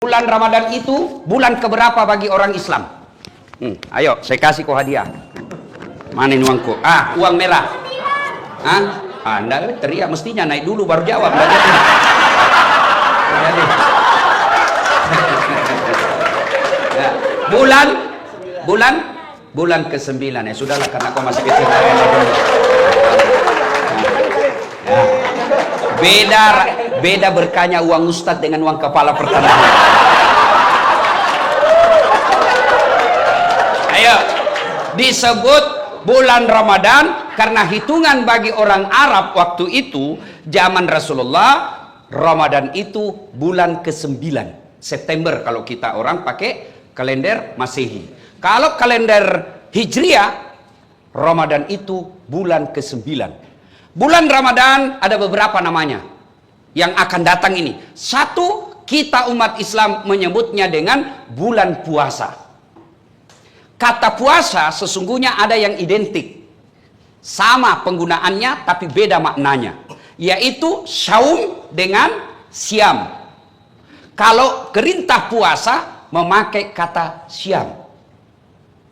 Bulan Ramadan itu bulan keberapa bagi orang Islam? Ayo, saya kasih kau hadiah. Mana ini uangku? Uang merah. Anda teriak, mestinya naik dulu baru jawab. Bulan ke-9 ya sudahlah, karena kau masih kecil. Beda berkahnya uang ustadz dengan uang kepala pertanian. Ayo, disebut bulan Ramadan karena hitungan bagi orang Arab waktu itu zaman Rasulullah, Ramadan itu bulan ke-9, September kalau kita orang pakai kalender Masehi. Kalau kalender Hijriah, Ramadan itu bulan ke-9. Bulan Ramadan ada beberapa namanya yang akan datang ini. Satu, kita umat Islam menyebutnya dengan bulan puasa. Kata puasa sesungguhnya ada yang identik, sama penggunaannya tapi beda maknanya, yaitu saum dengan siam. Kalau perintah puasa memakai kata siam.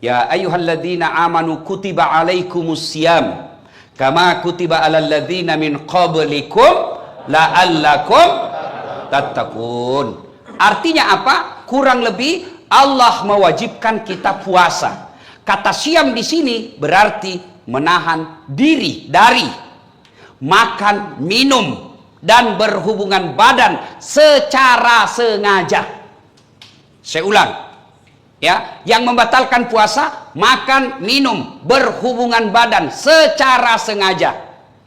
Ya ayyuhalladzina amanu kutiba alaikumus siam kama kutiba alal ladzina min qablikum la'allakum tattaqun. Artinya apa? Kurang lebih Allah mewajibkan kita puasa. Kata siam di sini berarti menahan diri dari makan, minum dan berhubungan badan secara sengaja. Saya ulang. Ya, yang membatalkan puasa, makan, minum, berhubungan badan secara sengaja,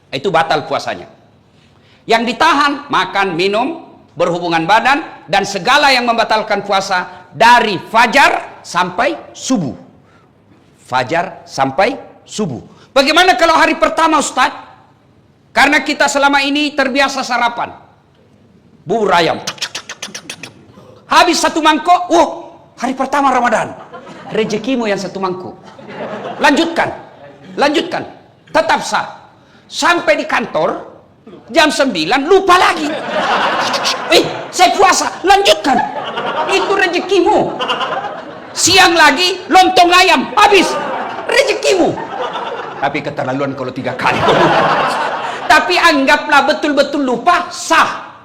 itu batal puasanya. Yang ditahan, makan, minum, berhubungan badan, dan segala yang membatalkan puasa dari fajar sampai subuh. Fajar sampai subuh. Bagaimana kalau hari pertama, Ustaz? Karena kita selama ini terbiasa sarapan bubur ayam, habis satu mangkok, hari pertama Ramadan, rezekimu yang satu mangkuk. Lanjutkan, tetap sah. Sampai di kantor jam 9 lupa lagi. Saya puasa, lanjutkan. Itu rezekimu. Siang lagi lontong ayam, habis rezekimu. Tapi keterlaluan kalau 3 kali. Tapi anggaplah betul-betul lupa, sah.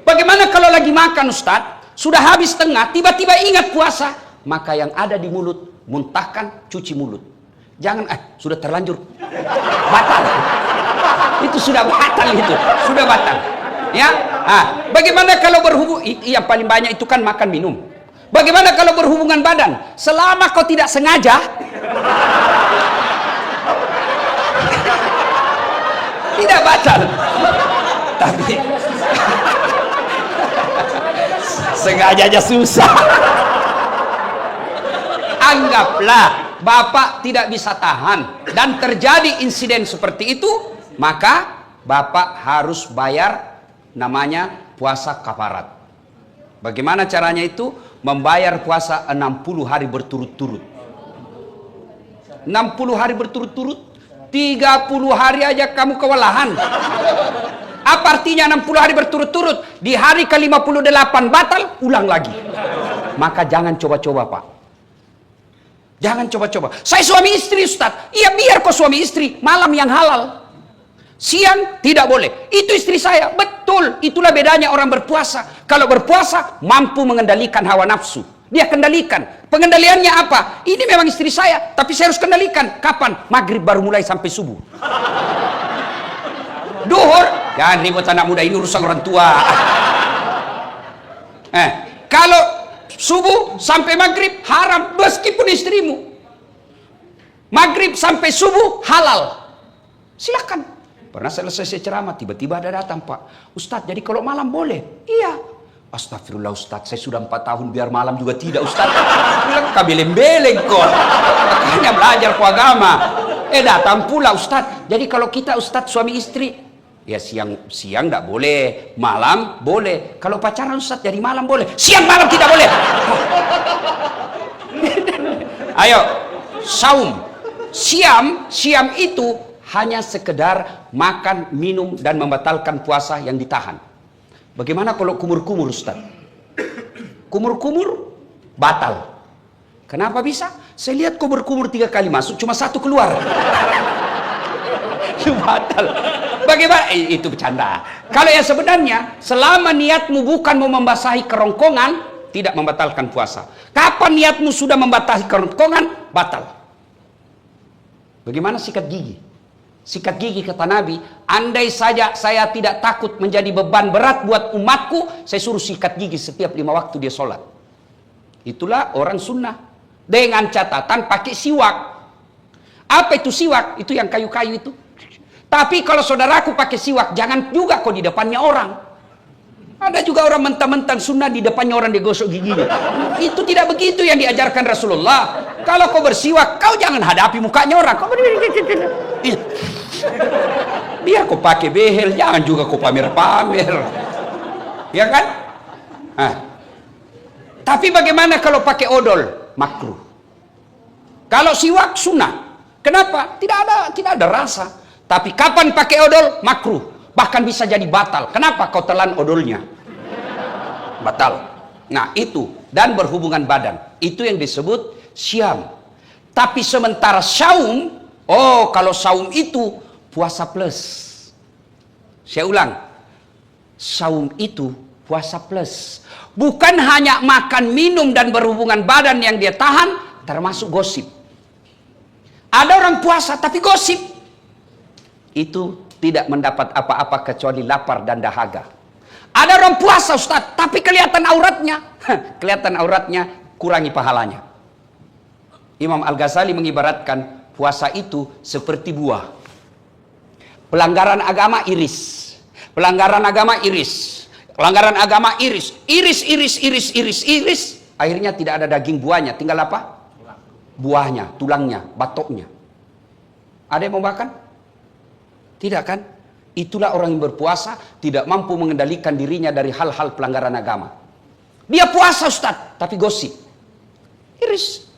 Bagaimana kalau lagi makan, Ustaz? Sudah habis tengah, tiba-tiba ingat puasa, maka yang ada di mulut, muntahkan, cuci mulut. Jangan, sudah terlanjur, batal. Itu sudah batal, sudah batal. Ya, bagaimana kalau berhubung? Yang paling banyak itu kan makan minum. Bagaimana kalau berhubungan badan? Selama kau tidak sengaja, tidak batal. Tapi sengaja aja susah. Anggaplah Bapak tidak bisa tahan dan terjadi insiden seperti itu, maka Bapak harus bayar namanya puasa kafarat. Bagaimana caranya itu? Membayar puasa 60 hari berturut-turut. 60 hari berturut-turut, 30 hari aja kamu kewalahan. Apa artinya 60 hari berturut-turut? Di hari ke-58 batal, ulang lagi. Maka jangan coba-coba, Pak. Jangan coba-coba. Saya suami istri, Ustaz. Iya, biar kau suami istri, malam yang halal. Siang tidak boleh. Itu istri saya. Betul. Itulah bedanya orang berpuasa. Kalau berpuasa mampu mengendalikan hawa nafsu. Dia kendalikan. Pengendaliannya apa? Ini memang istri saya, tapi saya harus kendalikan. Kapan? Maghrib baru mulai sampai subuh. Duhur, jangan ribut anak muda, ini urusan orang tua. Kalau subuh sampai maghrib haram, meskipun istrimu. Maghrib sampai subuh halal. Silakan. Pernah selesai ceramah, tiba-tiba ada datang, Pak Ustadz, jadi kalau malam boleh? Iya. Astagfirullah Ustadz, saya sudah 4 tahun biar malam juga tidak Ustadz. Bilang kabeleng-beleng kok. Makanya belajar ku agama. Datang pula Ustadz. Jadi kalau kita Ustadz suami istri, ya siang tidak boleh, malam boleh. Kalau pacaran Ustaz jadi malam boleh, siang malam tidak boleh. Ayo, saum. Siam itu hanya sekedar makan, minum dan membatalkan puasa yang ditahan. Bagaimana kalau kumur-kumur Ustaz? kumur-kumur, batal. Kenapa bisa? Saya lihat kumur-kumur 3 kali masuk, cuma 1 keluar. Itu batal. Bagaimana? Itu bercanda. Kalau yang sebenarnya, selama niatmu bukan mau membasahi kerongkongan, tidak membatalkan puasa. Kapan niatmu sudah membasahi kerongkongan, batal. Bagaimana sikat gigi? Sikat gigi kata Nabi, andai saja saya tidak takut menjadi beban berat buat umatku, saya suruh sikat gigi setiap 5 waktu dia sholat. Itulah orang sunnah. Dengan catatan pakai siwak. Apa itu siwak? Itu yang kayu-kayu itu. Tapi kalau saudaraku pakai siwak, jangan juga kau di depannya orang. Ada juga orang mentang-mentang sunnah di depannya orang digosok giginya. Itu tidak begitu yang diajarkan Rasulullah. Kalau kau bersiwak, kau jangan hadapi mukanya orang. Kau biar kau pakai behel, jangan juga kau pamer-pamer. Ya kan? Nah. Tapi bagaimana kalau pakai odol? Makruh. Kalau siwak sunnah. Kenapa? Tidak ada rasa. Tapi kapan pakai odol? Makruh. Bahkan bisa jadi batal. Kenapa? Kau telan odolnya. Batal. Nah itu. Dan berhubungan badan. Itu yang disebut syam. Tapi sementara saum, oh kalau saum itu puasa plus. Saya ulang. Saum itu puasa plus. Bukan hanya makan, minum, dan berhubungan badan yang dia tahan, termasuk gosip. Ada orang puasa tapi gosip. Itu tidak mendapat apa-apa kecuali lapar dan dahaga. Ada orang puasa Ustaz, tapi kelihatan auratnya. Kelihatan auratnya, kurangi pahalanya. Imam Al-Ghazali mengibaratkan puasa itu seperti buah. Pelanggaran agama iris. Pelanggaran agama iris. Pelanggaran agama iris. Iris. Akhirnya tidak ada daging buahnya. Tinggal apa? Buahnya, tulangnya, batoknya. Ada yang mau makan? Tidak kan? Itulah orang yang berpuasa tidak mampu mengendalikan dirinya dari hal-hal pelanggaran agama. Dia puasa Ustaz, tapi gosip. Iris.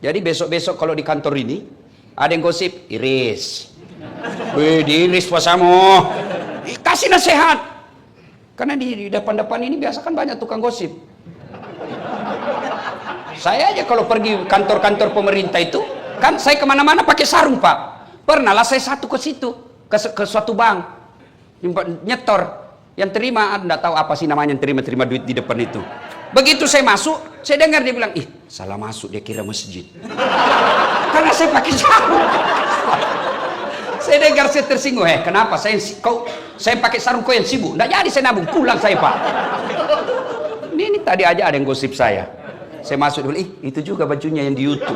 Jadi besok-besok kalau di kantor ini ada yang gosip, iris. Wih, diiris puasamu. Kasih nasihat. Karena di depan-depan ini biasa kan banyak tukang gosip. Saya aja kalau pergi kantor-kantor pemerintah itu, kan saya kemana-mana pakai sarung Pak. Pernah lah saya satu ke situ, ke suatu bank, nyetor, yang terima, enggak tahu apa sih namanya yang terima duit di depan itu. Begitu saya masuk, saya dengar dia bilang, ih salah masuk, dia kira masjid. Karena saya pakai sarung. Saya dengar, saya tersinggung, kenapa saya pakai sarung, kau yang sibuk? Nggak jadi saya nabung, pulang saya Pak. Ini tadi aja ada yang gosip saya. Saya masuk dulu, itu juga bajunya yang di YouTube.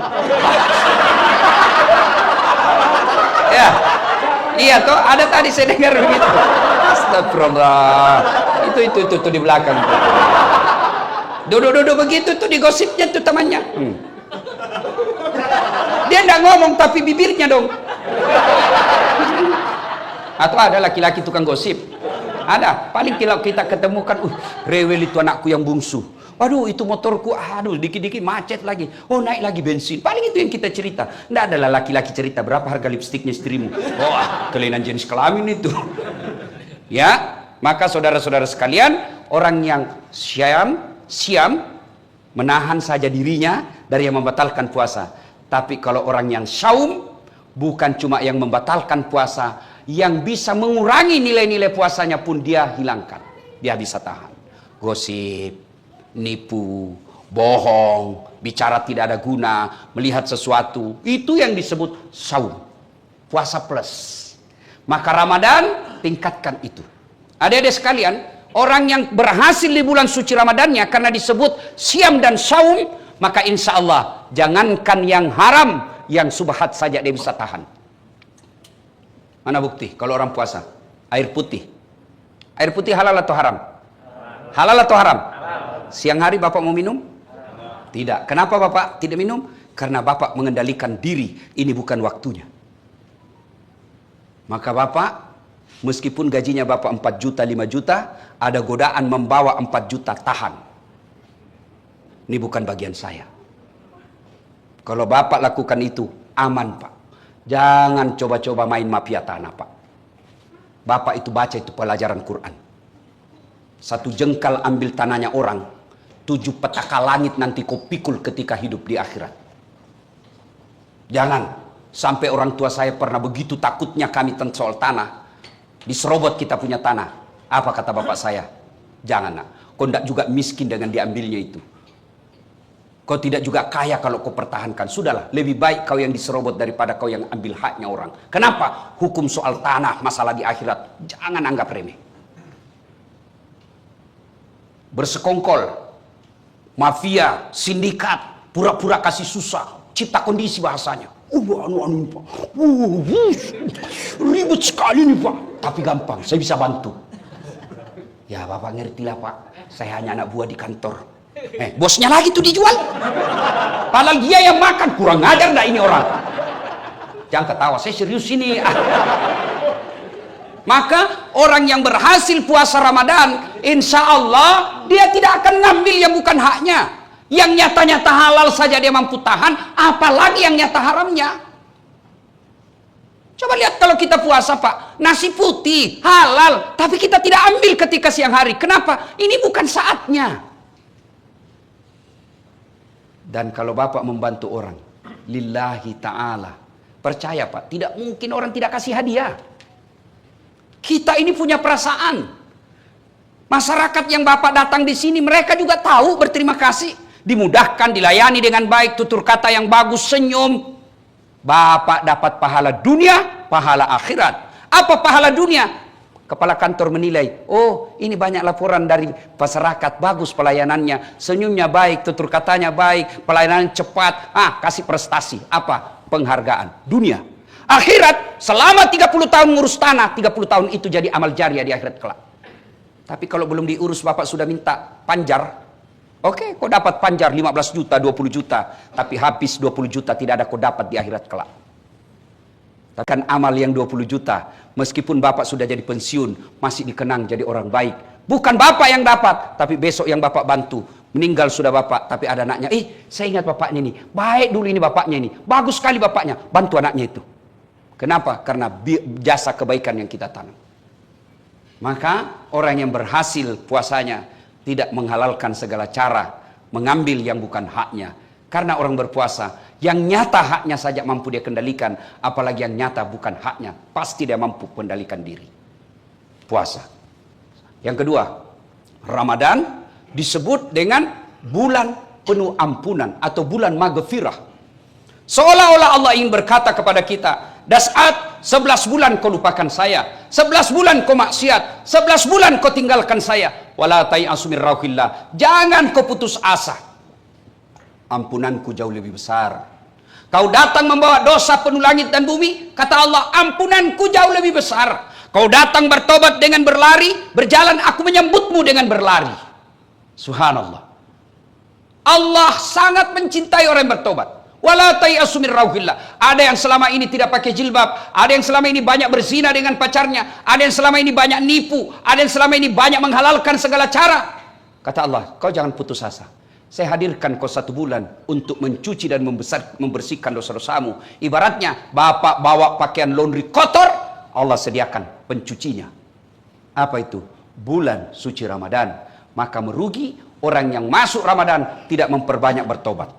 Ya, iya toh, ada tadi saya dengar begitu. Astagfirullah. Itu di belakang. Duduk begitu tuh digosipnya tuh temannya. Dia nggak ngomong tapi bibirnya dong. Atau ada laki-laki tukang gosip? Ada. Paling kita ketemukan, rewel itu anakku yang bungsu. Waduh, itu motorku, aduh, dikit-dikit macet lagi. Oh, naik lagi bensin. Paling itu yang kita cerita. Nggak adalah laki-laki cerita berapa harga lipstiknya istrimu. Oh, kelainan jenis kelamin itu. Ya, maka saudara-saudara sekalian, orang yang siam menahan saja dirinya dari yang membatalkan puasa. Tapi kalau orang yang saum, bukan cuma yang membatalkan puasa, yang bisa mengurangi nilai-nilai puasanya pun dia hilangkan. Dia bisa tahan. Gosip, nipu, bohong, bicara tidak ada guna, melihat sesuatu. Itu yang disebut saum. Puasa plus. Maka Ramadan tingkatkan itu. Adik-adik sekalian, orang yang berhasil di bulan suci Ramadannya karena disebut siam dan saum, maka insya Allah jangankan yang haram, yang subhat saja dia bisa tahan. Mana bukti kalau orang puasa? Air putih. Air putih halal atau haram? Halal atau haram? Siang hari Bapak mau minum? Tidak. Kenapa Bapak tidak minum? Karena Bapak mengendalikan diri. Ini bukan waktunya. Maka Bapak, meskipun gajinya Bapak 4 juta, 5 juta, ada godaan membawa 4 juta, tahan. Ini bukan bagian saya. Kalau Bapak lakukan itu, aman Pak. Jangan coba-coba main mafia tanah Pak. Bapak itu baca itu pelajaran Quran. Satu jengkal ambil tanahnya orang, 7 petaka langit nanti kau pikul ketika hidup di akhirat. Jangan sampai orang tua saya pernah begitu takutnya kami tentang soal tanah. Diserobot kita punya tanah. Apa kata bapak saya? Jangan nak, kau tidak juga miskin dengan diambilnya itu. Kau tidak juga kaya kalau kau pertahankan. Sudahlah, lebih baik kau yang diserobot daripada kau yang ambil haknya orang. Kenapa? Hukum soal tanah, masalah di akhirat, jangan anggap remeh. Bersekongkol, mafia, sindikat, pura-pura kasih susah, cipta kondisi bahasanya. Pak. Ribet sekali nih Pak. Tapi gampang, saya bisa bantu. Ya Bapak ngertilah Pak, saya hanya anak buah di kantor. Bosnya lagi tuh dijual. Padahal dia yang makan, kurang ajar dah ini orang. Jangan ketawa, saya serius ini. Maka orang yang berhasil puasa Ramadan, insya Allah dia tidak akan ngambil yang bukan haknya. Yang nyata-nyata halal saja dia mampu tahan, apalagi yang nyata haramnya. Coba lihat kalau kita puasa Pak, nasi putih, halal, tapi kita tidak ambil ketika siang hari. Kenapa? Ini bukan saatnya. Dan kalau Bapak membantu orang, lillahi ta'ala, percaya Pak, tidak mungkin orang tidak kasih hadiah. Kita ini punya perasaan. Masyarakat yang Bapak datang di sini, mereka juga tahu berterima kasih. Dimudahkan, dilayani dengan baik, tutur kata yang bagus, senyum. Bapak dapat pahala dunia, pahala akhirat. Apa pahala dunia? Kepala kantor menilai, oh ini banyak laporan dari masyarakat, bagus pelayanannya, senyumnya baik, tutur katanya baik, pelayanan cepat, kasih prestasi. Apa? Penghargaan. Dunia. Akhirat, selama 30 tahun ngurus tanah, 30 tahun itu jadi amal jariah di akhirat kelak. Tapi kalau belum diurus, Bapak sudah minta panjar. Oke, kau dapat panjar 15 juta, 20 juta. Tapi habis 20 juta tidak ada kau dapat di akhirat kelak. Kan amal yang 20 juta, meskipun Bapak sudah jadi pensiun, masih dikenang jadi orang baik. Bukan Bapak yang dapat, tapi besok yang Bapak bantu. Meninggal sudah Bapak, tapi ada anaknya. Saya ingat bapaknya ini. Baik dulu ini bapaknya ini. Bagus sekali bapaknya. Bantu anaknya itu. Kenapa? Karena jasa kebaikan yang kita tanam. Maka orang yang berhasil puasanya tidak menghalalkan segala cara, mengambil yang bukan haknya. Karena orang berpuasa, yang nyata haknya saja mampu dia kendalikan, apalagi yang nyata bukan haknya, pasti dia mampu kendalikan diri. Puasa. Yang kedua, Ramadan disebut dengan bulan penuh ampunan atau bulan maghfirah. Seolah-olah Allah ingin berkata kepada kita, Das'at, 11 bulan kau lupakan saya, 11 bulan kau maksiat, 11 bulan kau tinggalkan saya. Wala tai'asu min rauhillah, jangan kau putus asa. Ampunanku jauh lebih besar. Kau datang membawa dosa penuh langit dan bumi, kata Allah, ampunanku jauh lebih besar. Kau datang bertobat dengan berlari, berjalan aku menyambutmu dengan berlari. Subhanallah. Allah sangat mencintai orang yang bertobat. Wala tai'asu min rauhillah. Ada yang selama ini tidak pakai jilbab, ada yang selama ini banyak berzina dengan pacarnya, ada yang selama ini banyak nipu, ada yang selama ini banyak menghalalkan segala cara. Kata Allah, kau jangan putus asa. Saya hadirkan kau 1 bulan untuk mencuci dan membersihkan dosa-dosamu. Ibaratnya Bapak bawa pakaian laundry kotor, Allah sediakan pencucinya. Apa itu? Bulan suci Ramadan. Maka merugi orang yang masuk Ramadan tidak memperbanyak bertobat.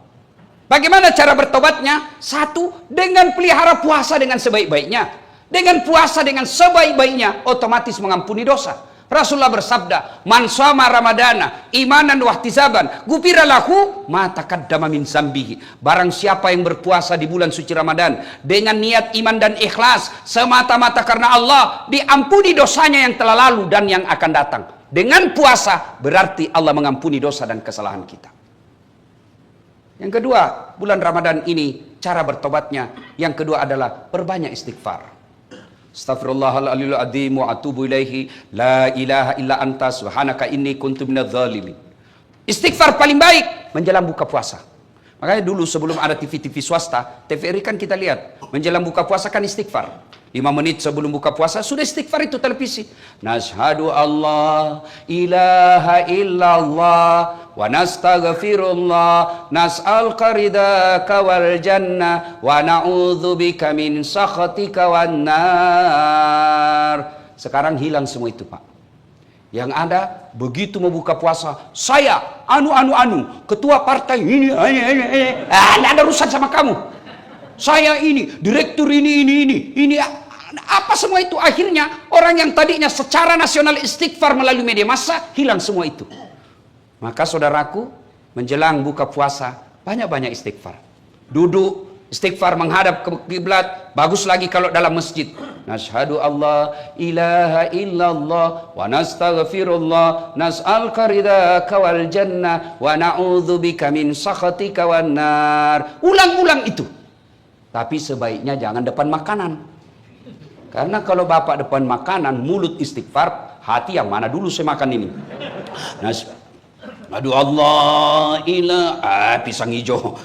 Bagaimana cara bertobatnya? 1, dengan pelihara puasa dengan sebaik-baiknya. Dengan puasa dengan sebaik-baiknya, otomatis mengampuni dosa. Rasulullah bersabda, man shoma ramadana imanan wa ihtisaban ghufira lahu ma taqaddama min zambihi. Barang siapa yang berpuasa di bulan suci Ramadan dengan niat iman dan ikhlas semata-mata karena Allah, diampuni dosanya yang telah lalu dan yang akan datang. Dengan puasa berarti Allah mengampuni dosa dan kesalahan kita. Yang kedua, bulan Ramadan ini cara bertobatnya, yang kedua adalah perbanyak istighfar. Astaghfirullahaladzim azim wa atubu ilaihi la ilaha illa anta subhanaka inni kuntu minadz zalimin. Istighfar paling baik menjelang buka puasa. Makanya dulu sebelum ada TV-TV swasta, TVRI kan kita lihat menjelang buka puasa kan istighfar. 5 menit sebelum buka puasa sudah istighfar itu televisi. Nashhadu Allah ilaha illallah wa nastaghfirullah nas'aluka ridaka wal jannah wa na'udzubika min sakhatika wan nar. Sekarang hilang semua itu, Pak. Yang ada begitu mau buka puasa, saya ketua partai ini, nggak ada urusan sama kamu. Saya ini direktur ini apa semua itu. Akhirnya orang yang tadinya secara nasional istighfar melalui media massa hilang semua itu. Maka saudaraku, menjelang buka puasa banyak-banyak istighfar. Duduk istighfar menghadap ke kiblat. Bagus lagi kalau dalam masjid. Nashhadu Allah ilaha illallah wa nastaghfirullah nas'aluka ridhaka wal jannah wa na'udzubika min sakhatika wan nar. Ulang-ulang itu. Tapi sebaiknya jangan depan makanan. Karena kalau bapak depan makanan, mulut istighfar, hati yang mana dulu saya makan ini. Aduh Allah ilah, pisang hijau,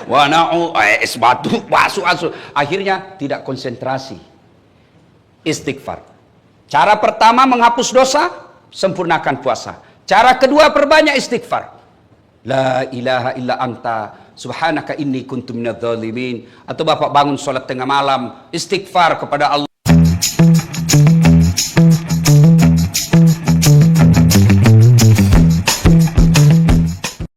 wanau, es batu, asu. Akhirnya tidak konsentrasi. Istighfar. Cara pertama menghapus dosa, sempurnakan puasa. Cara kedua perbanyak istighfar. La ilaha illa anta subhanaka inni kuntu minadz zalimin. Atau bapak bangun sholat tengah malam, istighfar kepada Allah.